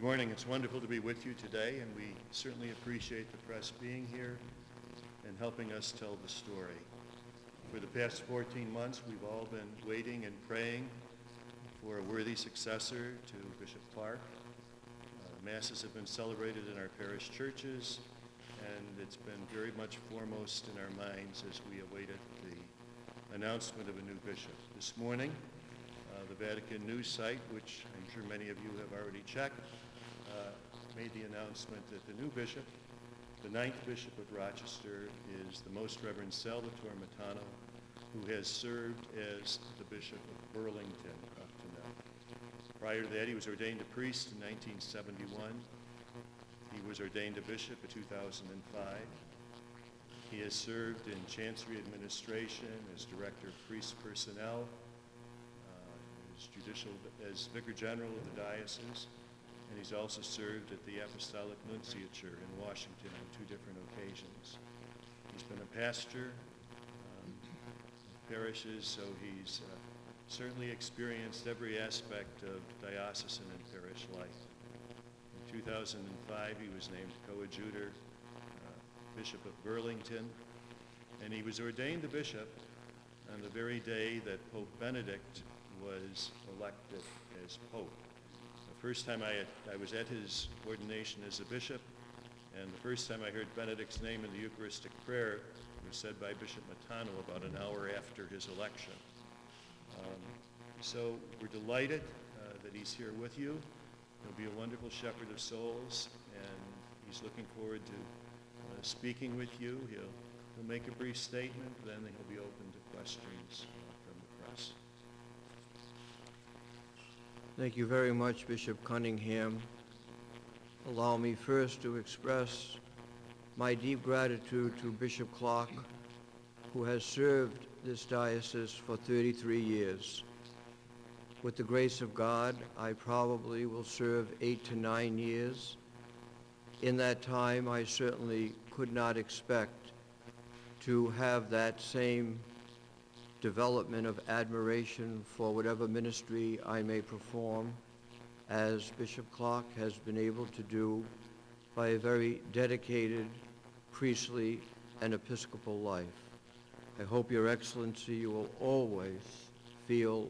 morning. It's wonderful to be with you today, and we certainly appreciate the press being here and helping us tell the story. For the past 14 months, we've all been waiting and praying for a worthy successor to Bishop Clark. Masses have been celebrated in our parish churches, and it's been very much foremost in our minds as we awaited the announcement of a new bishop. This morning, the Vatican News site, which I'm sure many of you have already checked, made the announcement that the new bishop, the 9th Bishop of Rochester, is the Most Reverend Salvatore Matano, who has served as the Bishop of Burlington up to now. Prior to that, he was ordained a priest in 1971. He was ordained a bishop in 2005. He has served in Chancery Administration as Director of Priest Personnel, as Vicar General of the Diocese, and he's also served at the Apostolic Nunciature in Washington on 2 different occasions. He's been a pastor of parishes, so he's certainly experienced every aspect of diocesan and parish life. In 2005, he was named coadjutor, Bishop of Burlington, and he was ordained a bishop on the very day that Pope Benedict was elected as Pope. The first time I was at his ordination as a bishop, and the first time I heard Benedict's name in the Eucharistic prayer was said by Bishop Matano about an hour after his election. So we're delighted that he's here with you. He'll be a wonderful shepherd of souls, and he's looking forward to speaking with you. He'll make a brief statement, then he'll be open to questions from the press. Thank you very much, Bishop Cunningham. Allow me first to express my deep gratitude to Bishop Clark, who has served this diocese for 33 years. With the grace of God, I probably will serve 8 to 9 years. In that time, I certainly could not expect to have that same development of admiration for whatever ministry I may perform as Bishop Clark has been able to do by a very dedicated priestly and episcopal life. I hope Your Excellency, you will always feel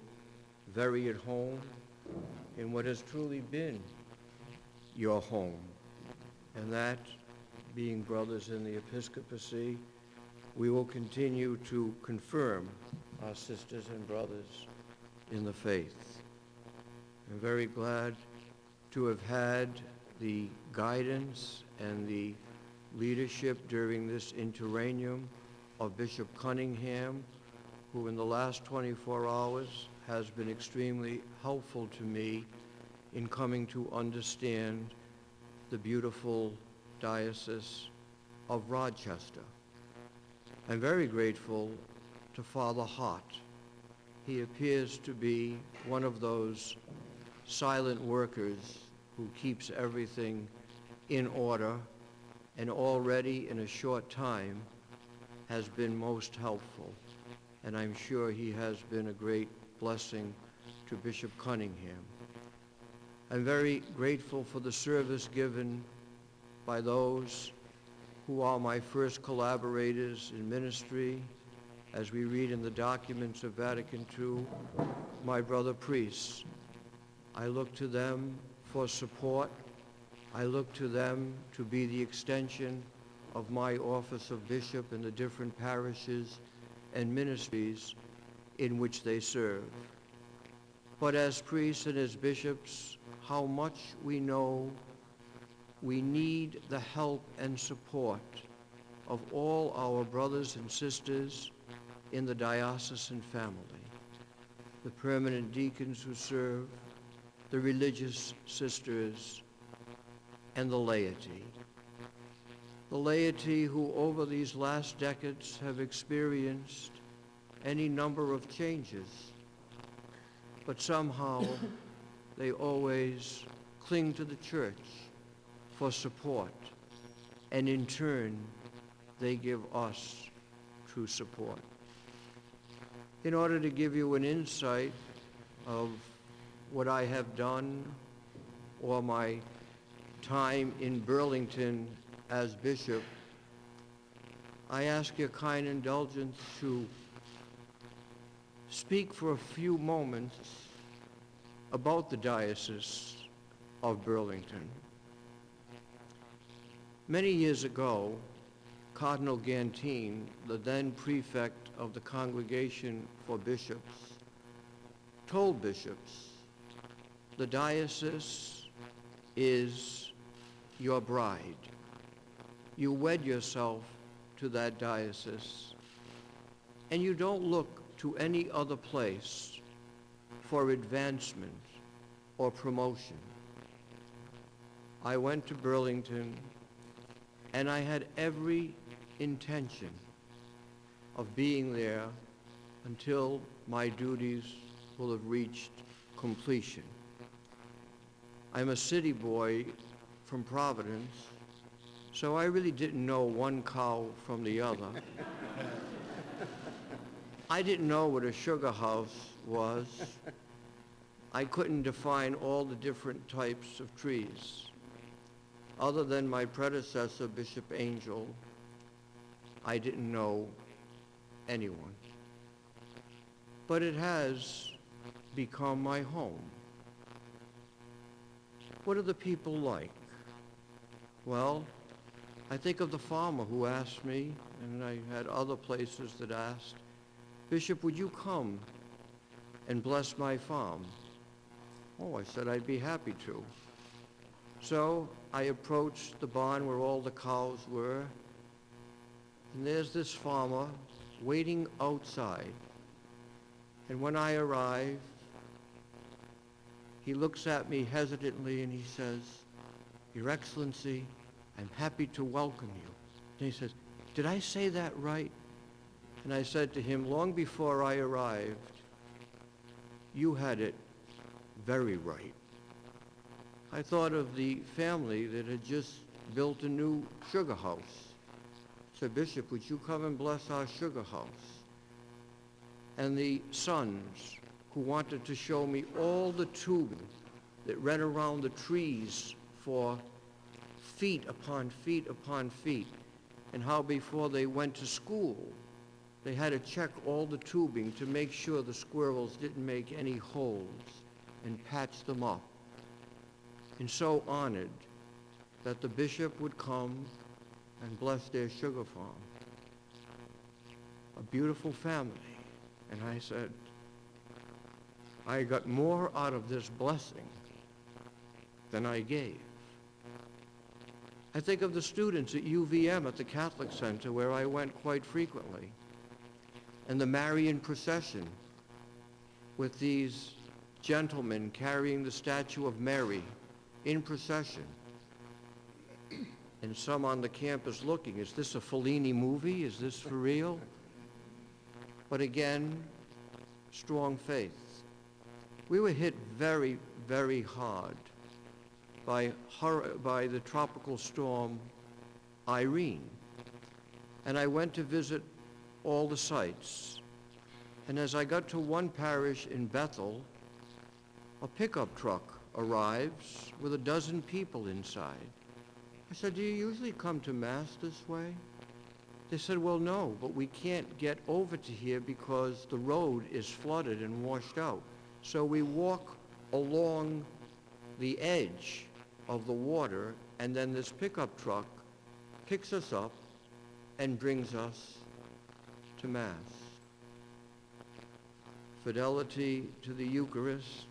very at home in what has truly been your home, and that being brothers in the episcopacy, we will continue to confirm our sisters and brothers in the faith. I'm very glad to have had the guidance and the leadership during this interregnum of Bishop Cunningham, who in the last 24 hours has been extremely helpful to me in coming to understand the beautiful Diocese of Rochester. I'm very grateful to Father Hart. He appears to be one of those silent workers who keeps everything in order, and already in a short time has been most helpful. And I'm sure he has been a great blessing to Bishop Cunningham. I'm very grateful for the service given by those who are my first collaborators in ministry. As we read in the documents of Vatican II, my brother priests. I look to them for support. I look to them to be the extension of my office of bishop in the different parishes and ministries in which they serve. But as priests and as bishops, how much we know we need the help and support of all our brothers and sisters in the diocesan family, the permanent deacons who serve, the religious sisters, and the laity. The laity who over these last decades have experienced any number of changes, but somehow they always cling to the church for support, and in turn, they give us true support. In order to give you an insight of what I have done or my time in Burlington as bishop, I ask your kind indulgence to speak for a few moments about the Diocese of Burlington. Many years ago, Cardinal Gantine, the then prefect of the Congregation for Bishops, told bishops, the diocese is your bride. You wed yourself to that diocese, and you don't look to any other place for advancement or promotion. I went to Burlington, and I had every intention of being there until my duties will have reached completion. I'm a city boy from Providence, so I really didn't know one cow from the other. I didn't know what a sugar house was. I couldn't define all the different types of trees. Other than my predecessor, Bishop Angel, I didn't know anyone. But it has become my home. What are the people like? Well, I think of the farmer who asked me, and I had other places that asked, Bishop, would you come and bless my farm? Oh, I said I'd be happy to. So I approached the barn where all the cows were, and there's this farmer waiting outside. And when I arrived, he looks at me hesitantly and he says, Your Excellency, I'm happy to welcome you. And he says, did I say that right? And I said to him, long before I arrived, you had it very right. I thought of the family that had just built a new sugar house. I said, Bishop, would you come and bless our sugar house? And the sons who wanted to show me all the tubing that ran around the trees for feet upon feet upon feet, and how before they went to school, they had to check all the tubing to make sure the squirrels didn't make any holes and patch them up. And so honored that the bishop would come and bless their sugar farm. A beautiful family. And I said, I got more out of this blessing than I gave. I think of the students at UVM at the Catholic Center where I went quite frequently, and the Marian procession with these gentlemen carrying the statue of Mary in procession, and some on the campus looking, is this a Fellini movie? Is this for real? But again, strong faith. We were hit very, very hard by the tropical storm Irene. And I went to visit all the sites. And as I got to one parish in Bethel, a pickup truck arrives with a dozen people inside. I said, do you usually come to Mass this way? They said, well, no, but we can't get over to here because the road is flooded and washed out. So we walk along the edge of the water, and then this pickup truck picks us up and brings us to Mass. Fidelity to the Eucharist,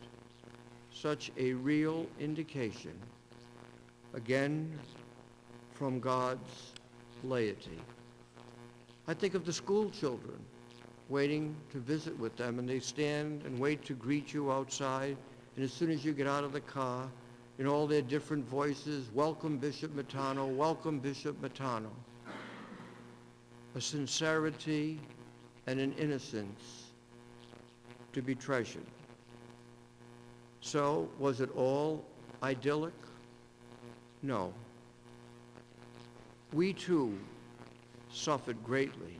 such a real indication, again, from God's laity. I think of the school children waiting to visit with them, and they stand and wait to greet you outside, and as soon as you get out of the car, in all their different voices, welcome Bishop Matano, welcome Bishop Matano. A sincerity and an innocence to be treasured. So, was it all idyllic? No. We too suffered greatly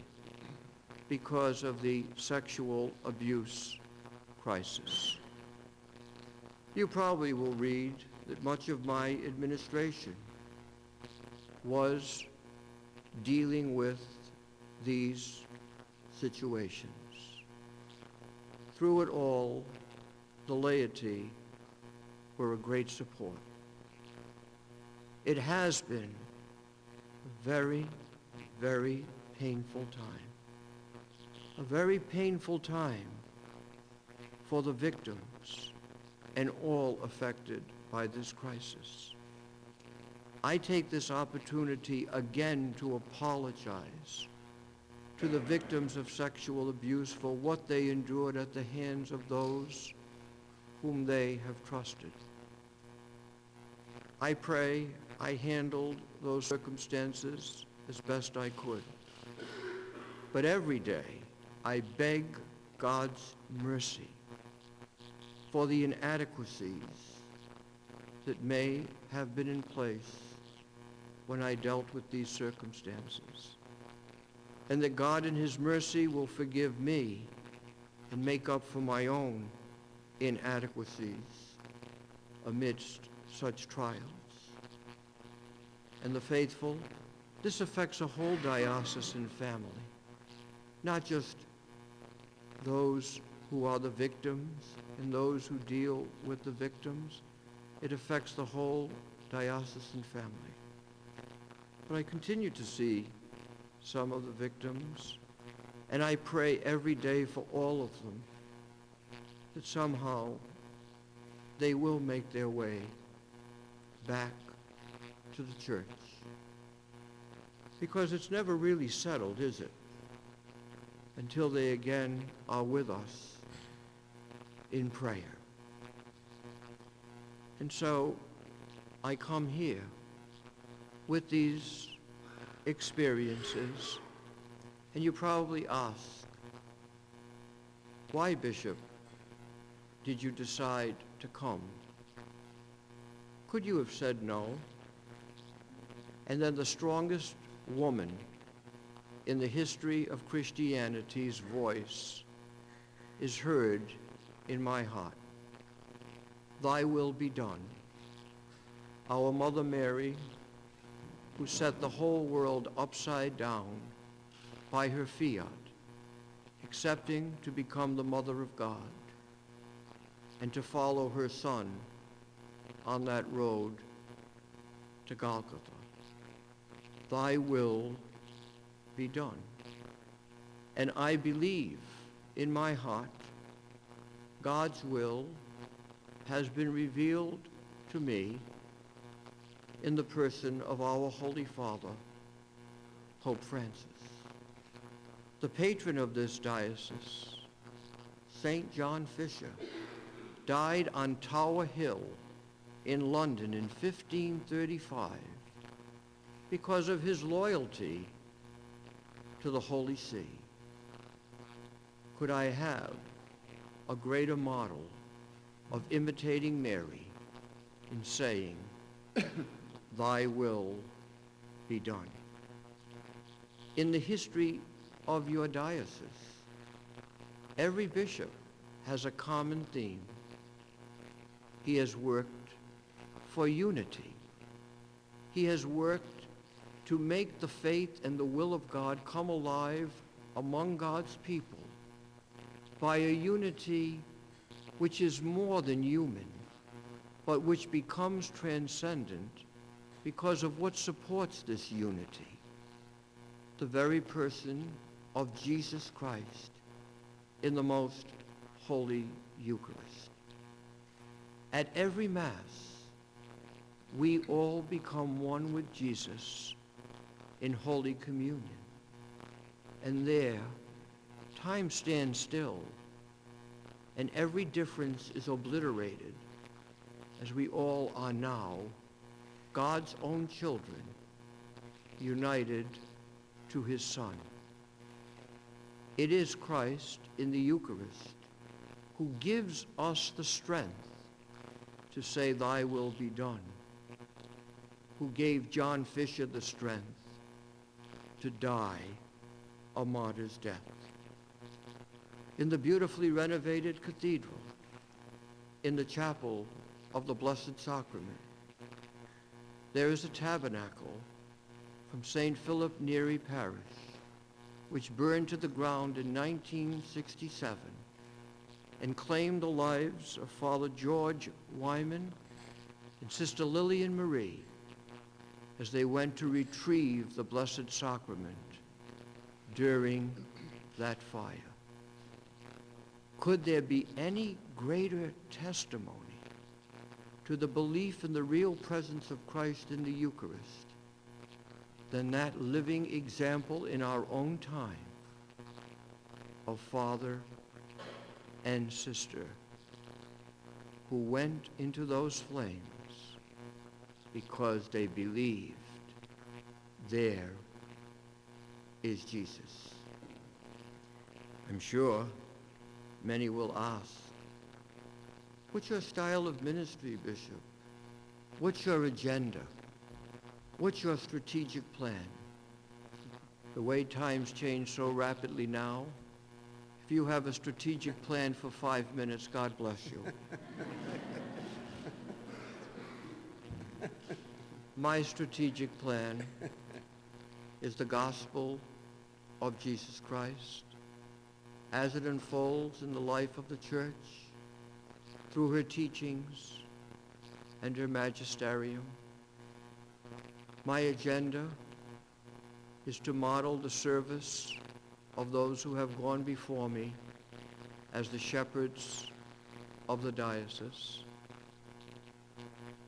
because of the sexual abuse crisis. You probably will read that much of my administration was dealing with these situations. Through it all, the laity were a great support. It has been a very, very painful time. A very painful time for the victims and all affected by this crisis. I take this opportunity again to apologize to the victims of sexual abuse for what they endured at the hands of those whom they have trusted. I pray I handled those circumstances as best I could. But every day, I beg God's mercy for the inadequacies that may have been in place when I dealt with these circumstances, and that God in his mercy will forgive me and make up for my own inadequacies amidst such trials. And the faithful, this affects a whole diocesan family, not just those who are the victims and those who deal with the victims. It affects the whole diocesan family. But I continue to see some of the victims, and I pray every day for all of them that somehow they will make their way back to the church. Because it's never really settled, is it? Until they again are with us in prayer. And so I come here with these experiences, and you probably ask, why, Bishop, did you decide to come? Could you have said no? And then the strongest woman in the history of Christianity's voice is heard in my heart. Thy will be done. Our Mother Mary, who set the whole world upside down by her fiat, accepting to become the Mother of God and to follow her Son on that road to Golgotha. Thy will be done. And I believe in my heart God's will has been revealed to me in the person of our Holy Father, Pope Francis. The patron of this diocese, St. John Fisher, died on Tower Hill in London in 1535 because of his loyalty to the Holy See. Could I have a greater model of imitating Mary in saying, thy will be done? In the history of your diocese, every bishop has a common theme. He has worked for unity. He has worked to make the faith and the will of God come alive among God's people by a unity which is more than human, but which becomes transcendent because of what supports this unity, the very person of Jesus Christ in the most holy Eucharist. At every Mass, we all become one with Jesus in Holy Communion. And there, time stands still, and every difference is obliterated as we all are now God's own children, united to his Son. It is Christ in the Eucharist who gives us the strength to say, thy will be done, who gave John Fisher the strength to die a martyr's death. In the beautifully renovated cathedral, in the chapel of the Blessed Sacrament. There is a tabernacle from St. Philip Neri Parish, which burned to the ground in 1967 and claimed the lives of Father George Wyman and Sister Lillian Marie as they went to retrieve the Blessed Sacrament during that fire. Could there be any greater testimony to the belief in the real presence of Christ in the Eucharist than that living example in our own time of father and sister who went into those flames because they believed there is Jesus? I'm sure many will ask, what's your style of ministry, Bishop? What's your agenda? What's your strategic plan? The way times change so rapidly now, if you have a strategic plan for 5 minutes, God bless you. My strategic plan is the gospel of Jesus Christ as it unfolds in the life of the church through her teachings and her magisterium. My agenda is to model the service of those who have gone before me as the shepherds of the diocese.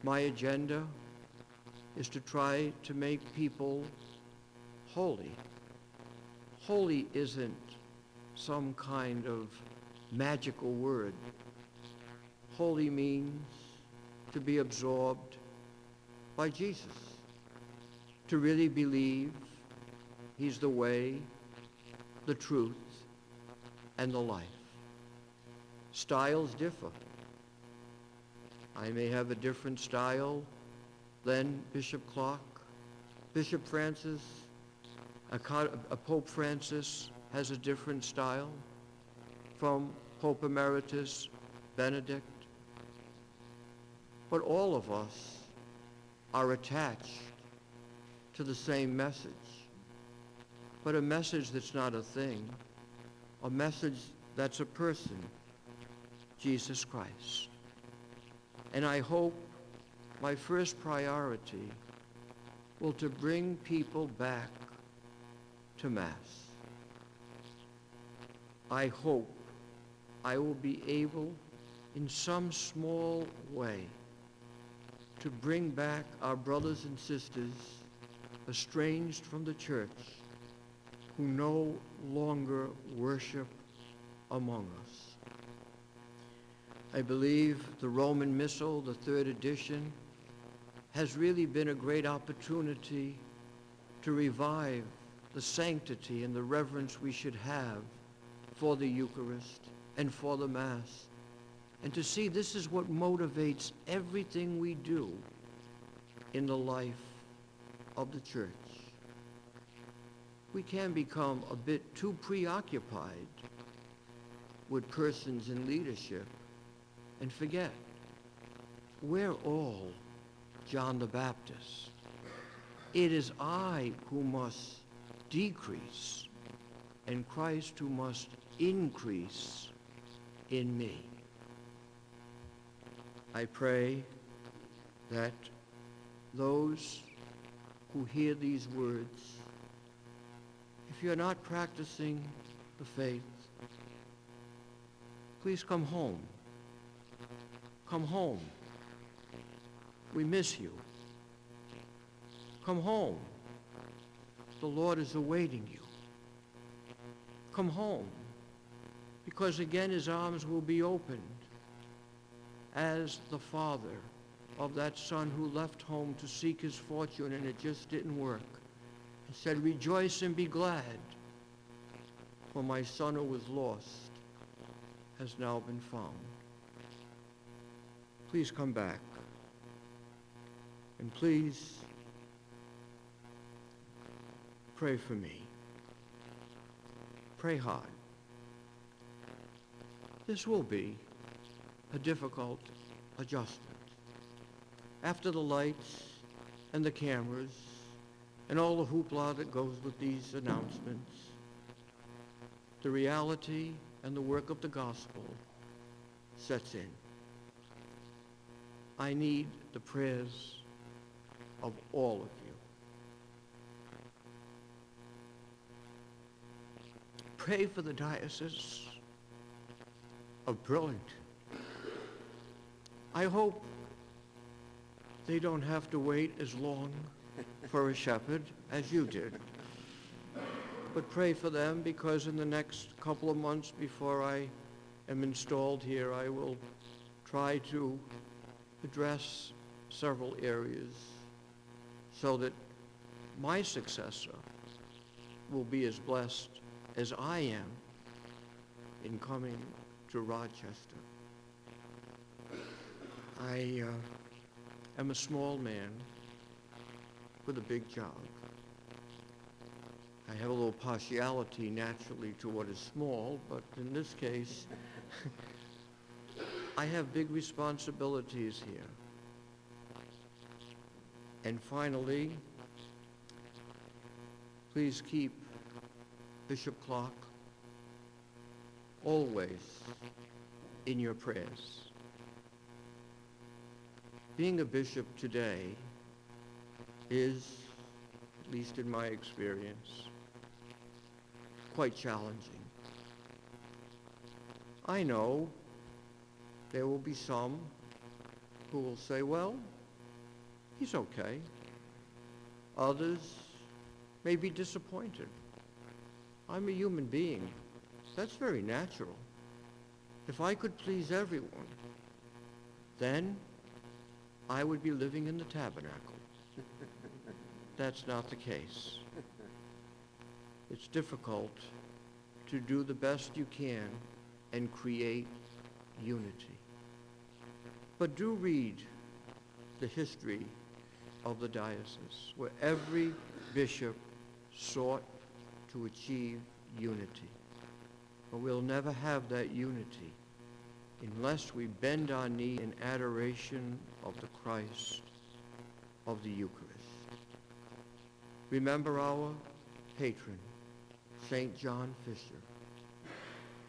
My agenda is to try to make people holy. Holy isn't some kind of magical word. Holy means to be absorbed by Jesus, to really believe he's the way, the truth, and the life. Styles differ. I may have a different style than Bishop Clark. Bishop Francis, Pope Francis has a different style from Pope Emeritus Benedict. But all of us are attached to the same message, but a message that's not a thing, a message that's a person, Jesus Christ. And I hope my first priority will to bring people back to Mass. I hope I will be able, in some small way, to bring back our brothers and sisters estranged from the church who no longer worship among us. I believe the Roman Missal, the 3rd edition, has really been a great opportunity to revive the sanctity and the reverence we should have for the Eucharist and for the Mass, and to see this is what motivates everything we do in the life of the church. We can become a bit too preoccupied with persons in leadership and forget we're all John the Baptist. It is I who must decrease and Christ who must increase in me. I pray that those who hear these words, if you're not practicing the faith, please come home. Come home. We miss you. Come home. The Lord is awaiting you. Come home, because again his arms will be opened as the father of that son who left home to seek his fortune and it just didn't work, and said, "Rejoice and be glad, for my son who was lost has now been found." Please come back, and please pray for me. Pray hard. This will be a difficult adjustment. after the lights and the cameras and all the hoopla that goes with these announcements, the reality and the work of the gospel sets in. I need the prayers of all of you. Pray for the Diocese of Burlington. I hope they don't have to wait as long for a shepherd as you did. But pray for them, because in the next couple of months before I am installed here, I will try to address several areas so that my successor will be as blessed as I am in coming to Rochester. I am a small man with a big job. I have a little partiality naturally to what is small, but in this case, I have big responsibilities here. And finally, please keep Bishop Clark always in your prayers. Being a bishop today is, at least in my experience, quite challenging. I know there will be some who will say, well, he's okay. Others may be disappointed. I'm a human being. That's very natural. If I could please everyone, then I would be living in the tabernacle. That's not the case. It's difficult to do the best you can and create unity. But do read the history of the diocese, where every bishop sought to achieve unity. But we'll never have that unity unless we bend our knee in adoration of the Christ of the Eucharist. Remember our patron, St. John Fisher.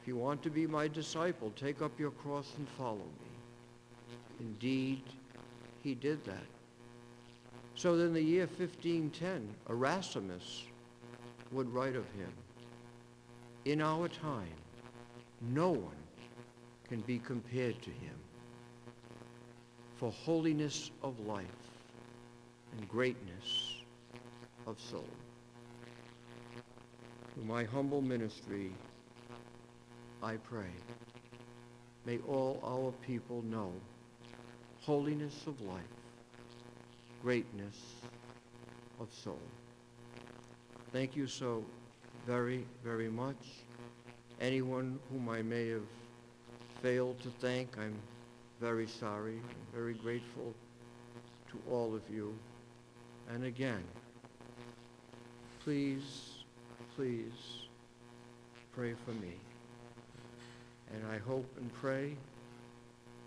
If you want to be my disciple, take up your cross and follow me. Indeed, he did that. So that in the year 1510, Erasmus would write of him, in our time, no one can be compared to him for holiness of life and greatness of soul. Through my humble ministry, I pray, may all our people know holiness of life, greatness of soul. Thank you so very, very much. Anyone whom I may have failed to thank, I'm very sorry. I'm very grateful to all of you. And again, please, please pray for me. And I hope and pray,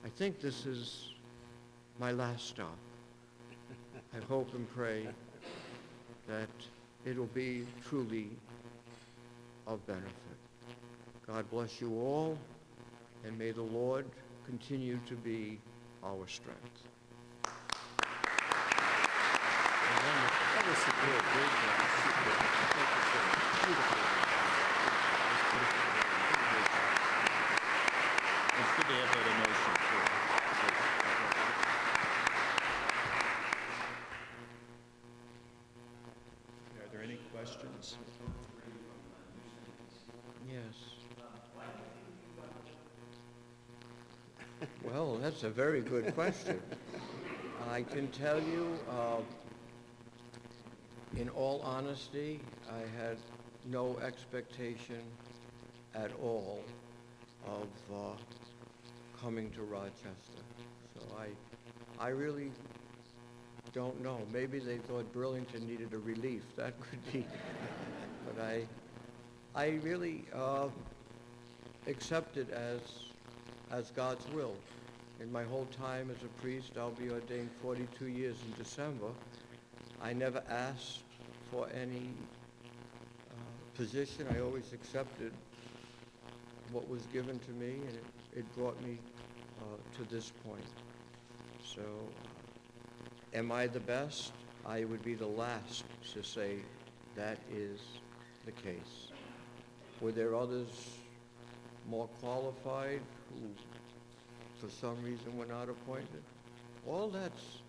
I think this is my last stop. I hope and pray that it'll be truly of benefit. God bless you all, and may the Lord continue to be our strength. That was superb. Great job. Superb. Thank you, sir. Beautiful. It's good to have that emotion, too. Are there any questions? Yes. Well, that's a very good question. I can tell you, in all honesty, I had no expectation at all of coming to Rochester. So I really don't know. Maybe they thought Burlington needed a relief. That could be. But I really accept it as God's will. in my whole time as a priest, I'll be ordained 42 years in December, I never asked for any position. I always accepted what was given to me, and it brought me to this point. So, am I the best? I would be the last to say that is the case. Were there others more qualified who, for some reason, were not appointed? All that's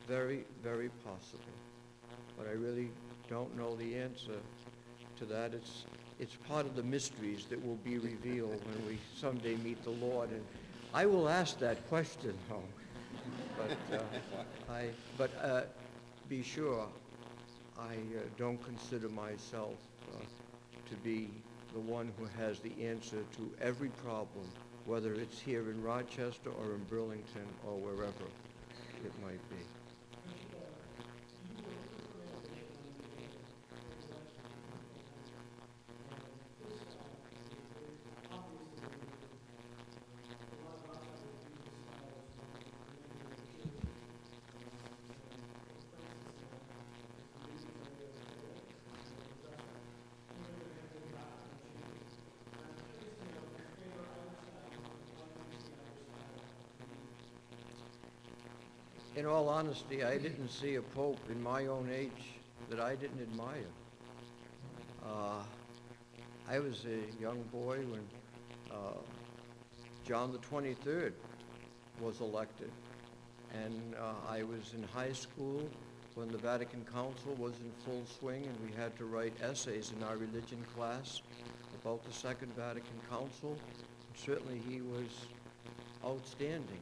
very, very possible. But I really don't know the answer to that. It's part of the mysteries that will be revealed when we someday meet the Lord. And I will ask that question, though. But be sure, I don't consider myself to be the one who has the answer to every problem, whether it's here in Rochester or in Burlington or wherever it might be. In all honesty, I didn't see a pope in my own age that I didn't admire. I was a young boy when John the 23rd was elected, and I was in high school when the Vatican Council was in full swing, and we had to write essays in our religion class about the Second Vatican Council. And certainly he was outstanding.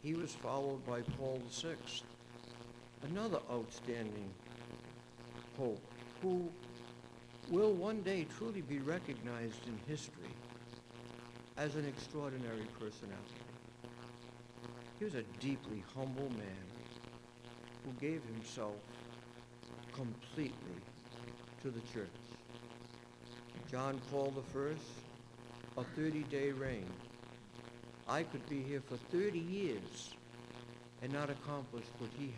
He was followed by Paul VI, another outstanding pope who will one day truly be recognized in history as an extraordinary personality. He was a deeply humble man who gave himself completely to the church. John Paul I, a 30-day reign. I could be here for 30 years and not accomplish what he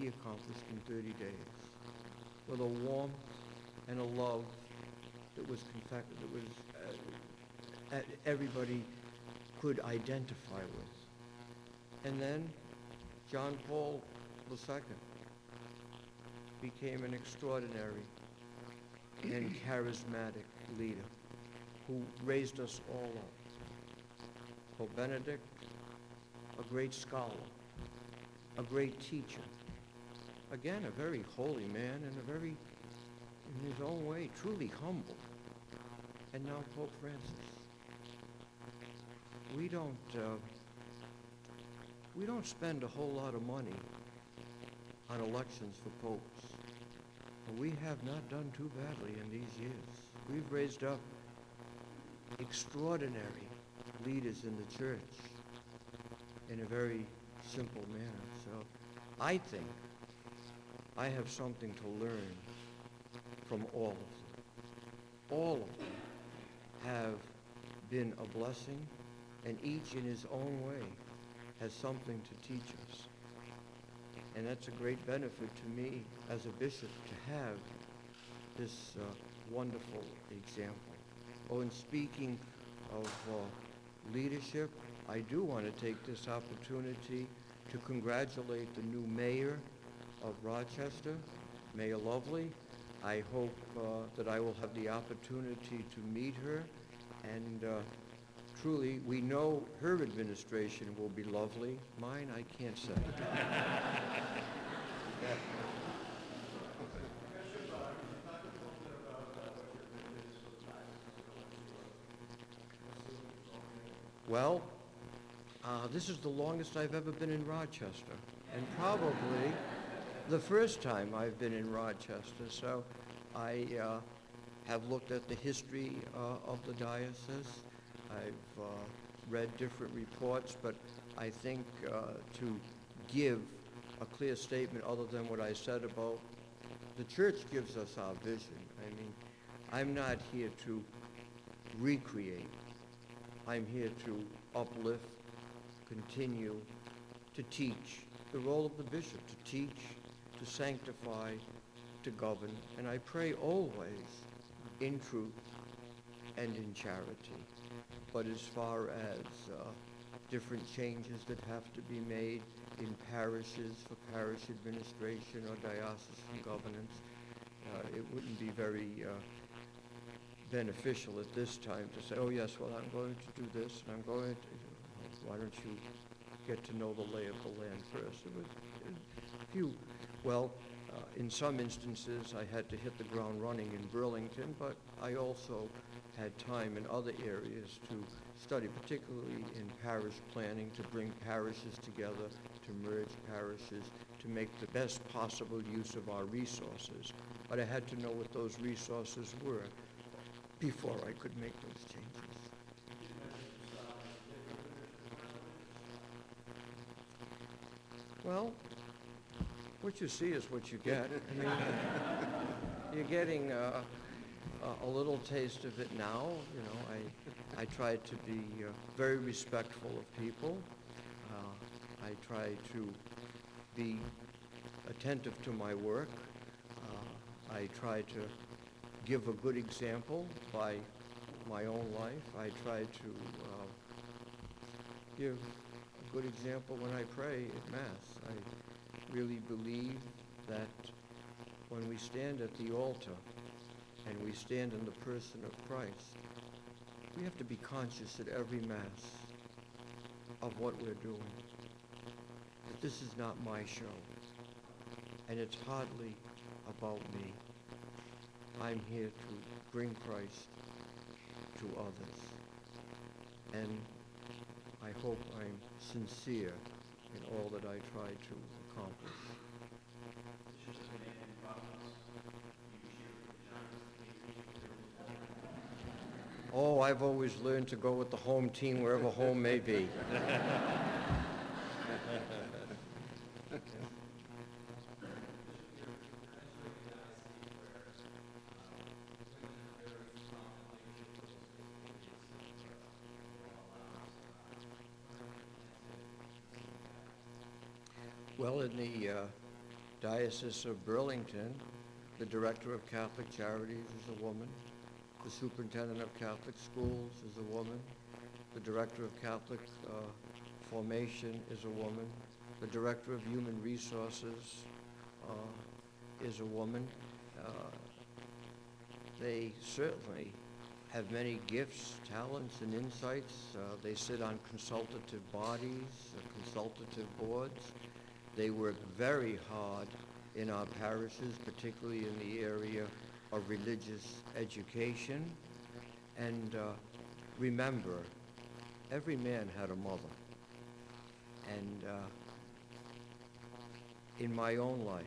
accomplished in 30 days, with a warmth and a love that was everybody could identify with. And then John Paul II became an extraordinary and charismatic leader who raised us all up. Pope Benedict, a great scholar, a great teacher, again, a very holy man and a very, in his own way, truly humble. And now Pope Francis. We don't spend a whole lot of money on elections for popes. But we have not done too badly in these years. We've raised up extraordinary leaders in the church in a very simple manner. So I think I have something to learn from all of them. All of them have been a blessing, and each in his own way has something to teach us. And that's a great benefit to me as a bishop to have this wonderful example. Oh, and speaking of leadership, I do want to take this opportunity to congratulate the new mayor of Rochester, Mayor Lovely. I hope that I will have the opportunity to meet her, and truly, we know her administration will be lovely. Mine, I can't say. Well, this is the longest I've ever been in Rochester, and probably the first time I've been in Rochester. So I have looked at the history of the diocese. I've read different reports, but I think to give a clear statement other than what I said about the church gives us our vision. I mean, I'm not here to recreate. I'm here to uplift continue to teach, the role of the bishop, to teach, to sanctify, to govern, and I pray always in truth and in charity. But as far as different changes that have to be made in parishes for parish administration or diocesan governance, it wouldn't be very beneficial at this time to say, oh yes, well I'm going to do this and I'm going to, why don't you get to know the lay of the land first? In some instances I had to hit the ground running in Burlington, but I also had time in other areas to study, particularly in parish planning, to bring parishes together, to merge parishes, to make the best possible use of our resources. But I had to know what those resources were before I could make those changes. Well, what you see is what you get. I mean, you're getting a little taste of it now. You know, I try to be very respectful of people. I try to be attentive to my work. I try to give a good example by my own life. I try to give a good example when I pray at Mass. I really believe that when we stand at the altar and we stand in the person of Christ, we have to be conscious at every Mass of what we're doing. That this is not my show, and it's hardly about me. I'm here to bring Christ to others, and I hope I'm sincere in all that I try to accomplish. Oh, I've always learned to go with the home team wherever home may be. Well, in the Diocese of Burlington, the Director of Catholic Charities is a woman. The Superintendent of Catholic Schools is a woman. The Director of Catholic Formation is a woman. The Director of Human Resources is a woman. They certainly have many gifts, talents, and insights. They sit on consultative bodies, consultative boards. They work very hard in our parishes, particularly in the area of religious education. And remember, every man had a mother. And in my own life,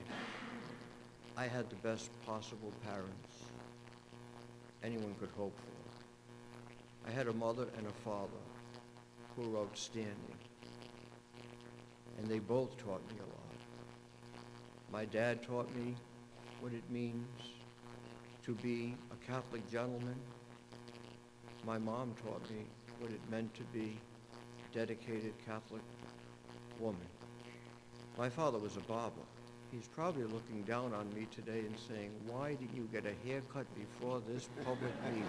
I had the best possible parents anyone could hope for. I had a mother and a father who were outstanding. And they both taught me a lot. My dad taught me what it means to be a Catholic gentleman. My mom taught me what it meant to be a dedicated Catholic woman. My father was a barber. He's probably looking down on me today and saying, why didn't you get a haircut before this public meeting?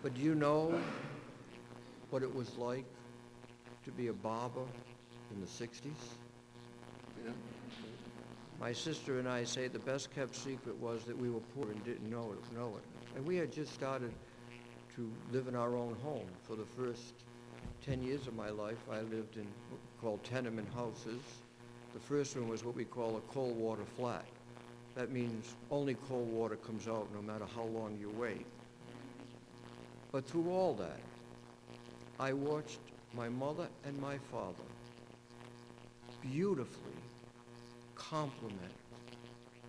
But do you know what it was like to be a barber in the 60s? Yeah. My sister and I say the best kept secret was that we were poor and didn't know it. And we had just started to live in our own home. For the first 10 years of my life, I lived in what we call tenement houses. The first one was what we call a cold water flat. That means only cold water comes out no matter how long you wait. But through all that, I watched my mother and my father beautifully complement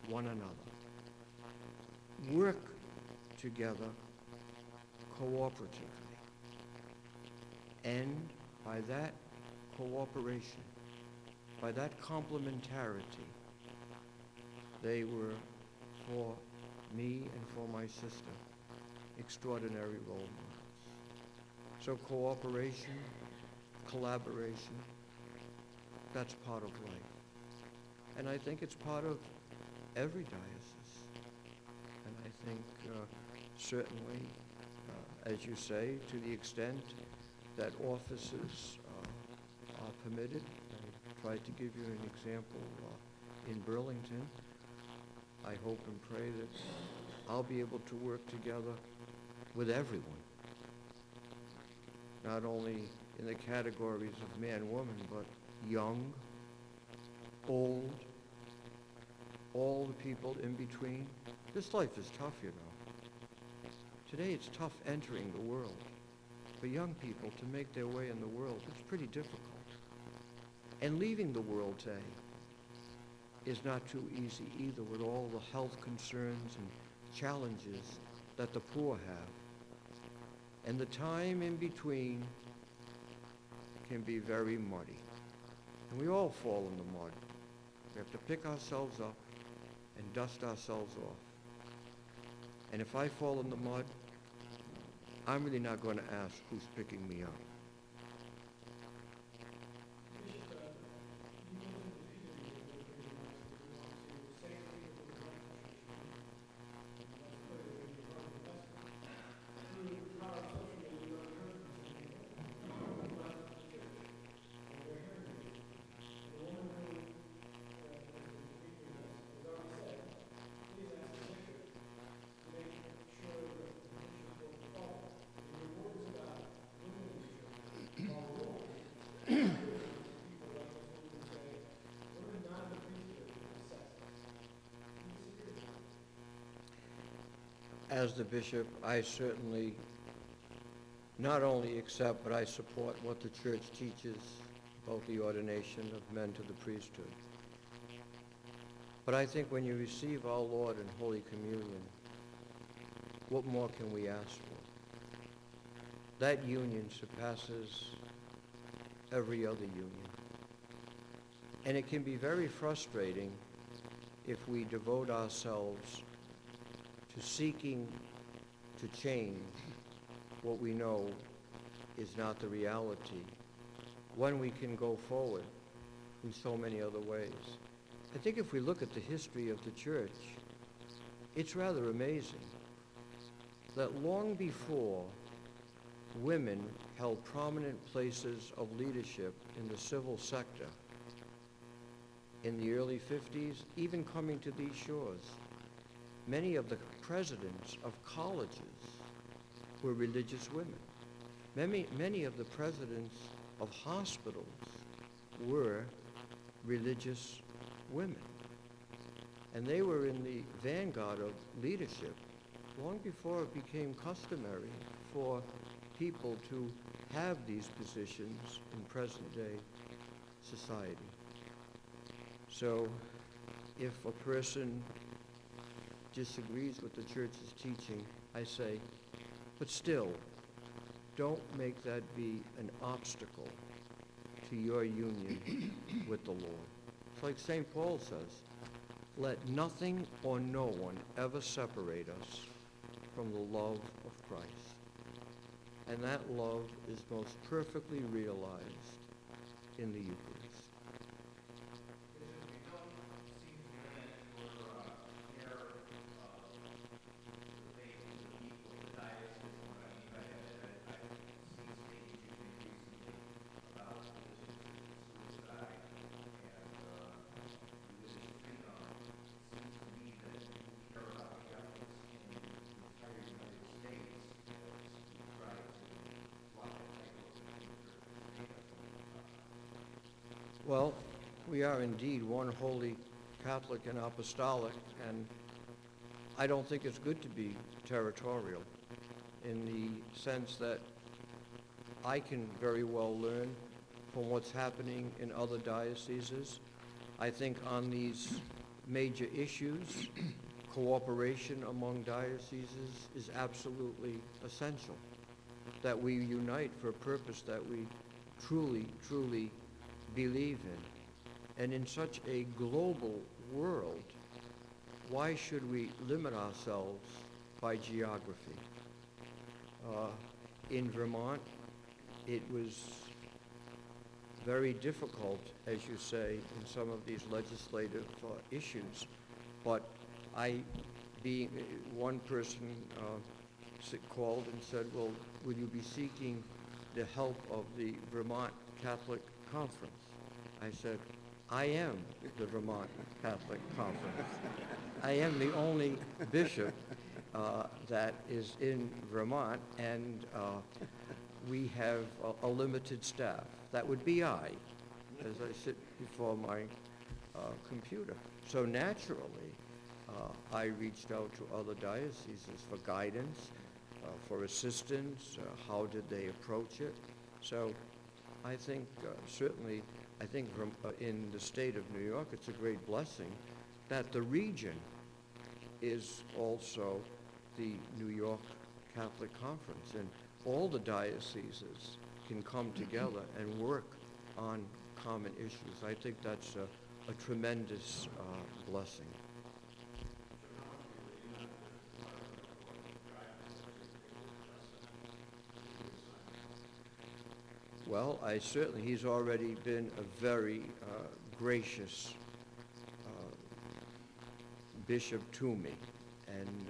one another, work together cooperatively, and by that cooperation, by that complementarity, they were, for me and for my sister, extraordinary role models. So cooperation, collaboration, that's part of life. And I think it's part of every diocese. And I think certainly, as you say, to the extent that offices are permitted, I tried to give you an example in Burlington. I hope and pray that I'll be able to work together with everyone, not only in the categories of man, woman, but young, old, all the people in between. This life is tough, you know. Today it's tough entering the world. For young people to make their way in the world, it's pretty difficult. And leaving the world today is not too easy either, with all the health concerns and challenges that the poor have. And the time in between can be very muddy. And we all fall in the mud. We have to pick ourselves up and dust ourselves off. And if I fall in the mud, I'm really not going to ask who's picking me up. As the bishop, I certainly not only accept, but I support what the church teaches about the ordination of men to the priesthood. But I think when you receive our Lord in Holy Communion, what more can we ask for? That union surpasses every other union. And it can be very frustrating if we devote ourselves to seeking to change what we know is not the reality, when we can go forward in so many other ways. I think if we look at the history of the church, it's rather amazing that long before women held prominent places of leadership in the civil sector in the early 50s, even coming to these shores, many of the presidents of colleges were religious women. Many of the presidents of hospitals were religious women. And they were in the vanguard of leadership long before it became customary for people to have these positions in present-day society. So if a person disagrees with the church's teaching, I say, but still, don't make that be an obstacle to your union with the Lord. It's like St. Paul says, let nothing or no one ever separate us from the love of Christ. And that love is most perfectly realized in the Eucharist. Well, we are indeed one holy Catholic and apostolic, and I don't think it's good to be territorial in the sense that I can very well learn from what's happening in other dioceses. I think on these major issues, cooperation among dioceses is absolutely essential, that we unite for a purpose that we truly, truly believe in. And in such a global world, why should we limit ourselves by geography? In Vermont, it was very difficult, as you say, in some of these legislative issues. But one person called and said, well, will you be seeking the help of the Vermont Catholic Conference? I said, I am the Vermont Catholic Conference. I am the only bishop that is in Vermont, and we have a limited staff. That would be I, as I sit before my computer. So naturally, I reached out to other dioceses for guidance, for assistance, how did they approach it. So I think certainly, in the state of New York, it's a great blessing that the region is also the New York Catholic Conference, and all the dioceses can come together and work on common issues. I think that's a tremendous blessing. Well, he's already been a very gracious bishop to me. And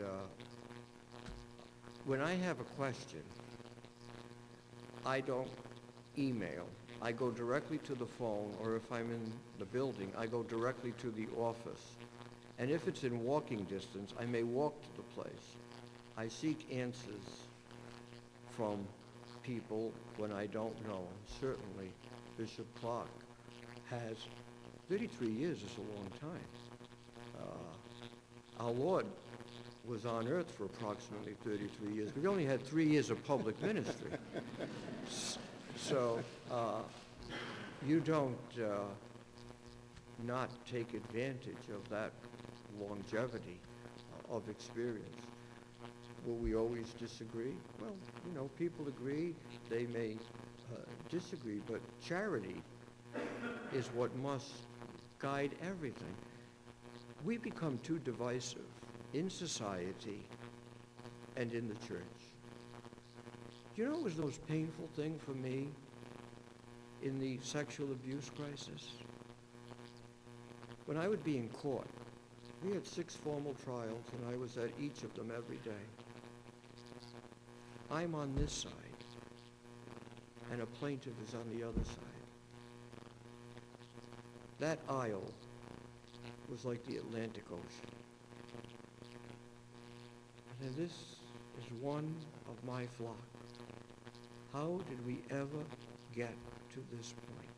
when I have a question, I don't email. I go directly to the phone, or if I'm in the building, I go directly to the office. And if it's in walking distance, I may walk to the place. I seek answers from people when I don't know. Certainly, Bishop Clark has 33 years is a long time. Our Lord was on earth for approximately 33 years. We only had 3 years of public ministry. So you don't not take advantage of that longevity of experience. Will we always disagree? Well, you know, people agree, they may disagree, but charity is what must guide everything. We become too divisive in society and in the church. You know what was the most painful thing for me in the sexual abuse crisis? When I would be in court, we had 6 formal trials, and I was at each of them every day. I'm on this side, and a plaintiff is on the other side. That aisle was like the Atlantic Ocean. And this is one of my flock. How did we ever get to this point?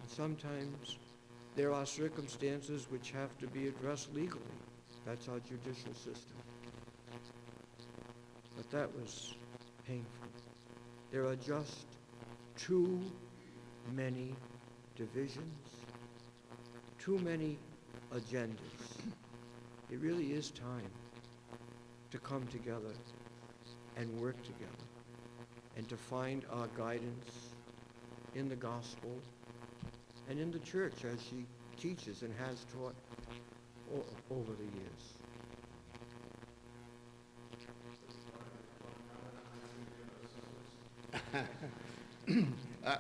And sometimes there are circumstances which have to be addressed legally. That's our judicial system. But that was painful. There are just too many divisions, too many agendas. It really is time to come together and work together and to find our guidance in the gospel and in the church as she teaches and has taught over the years.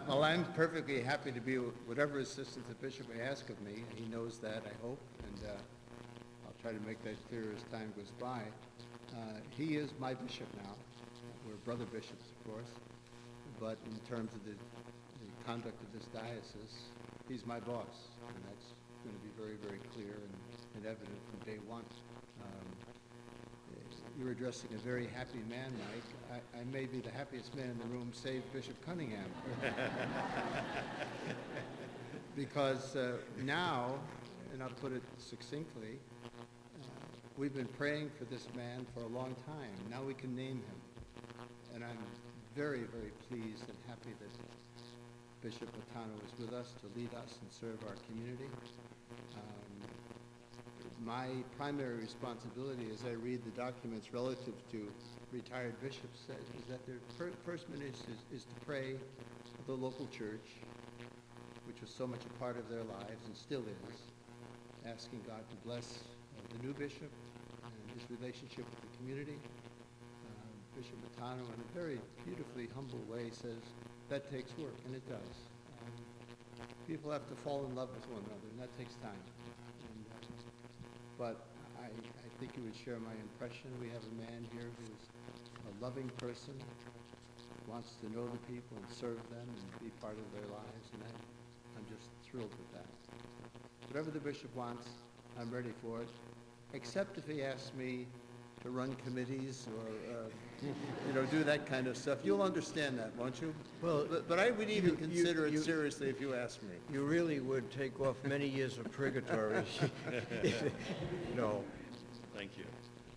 Well, I'm perfectly happy to be whatever assistance the bishop may ask of me, and he knows that, I hope, and I'll try to make that clear as time goes by. He is my bishop now. We're brother bishops, of course, but in terms of the conduct of this diocese, he's my boss, and that's going to be very, very clear and evident from day one. You're addressing a very happy man, Mike. I may be the happiest man in the room, save Bishop Cunningham. Because now, and I'll put it succinctly, we've been praying for this man for a long time. Now we can name him. And I'm very, very pleased and happy that Bishop Matano is with us to lead us and serve our community. My primary responsibility as I read the documents relative to retired bishops is that their first ministry is to pray for the local church, which was so much a part of their lives and still is, asking God to bless the new bishop and his relationship with the community. Bishop Matano, in a very beautifully humble way, says that takes work, and it does. People have to fall in love with one another, and that takes time. And, but I think you would share my impression. We have a man here who's a loving person, wants to know the people and serve them and be part of their lives, and I'm just thrilled with that. Whatever the bishop wants, I'm ready for it, except if he asks me to run committees or, do that kind of stuff. You'll understand that, won't you? Well, but I would even consider it seriously if you asked me. You really would take off many years of purgatory. No. Thank you.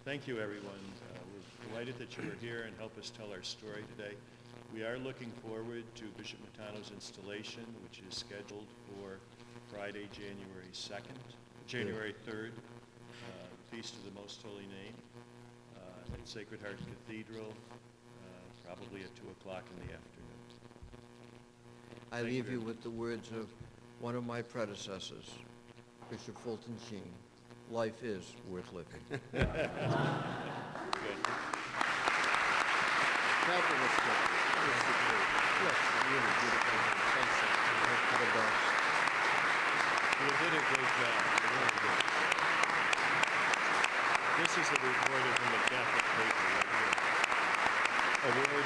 Thank you, everyone. We're delighted that you were here and help us tell our story today. We are looking forward to Bishop Matano's installation, which is scheduled for Friday, January 3rd, Feast of the Most Holy Name, at Sacred Heart Cathedral, probably at 2 o'clock in the afternoon. I leave you with the words of one of my predecessors, Bishop Fulton Sheen. Life is worth living. Good. Fabulous job. Yes, really beautiful. Thanks, sir. Hope for the best. You did a great job. Really good. This is a reporter from the Catholic paper right here. Award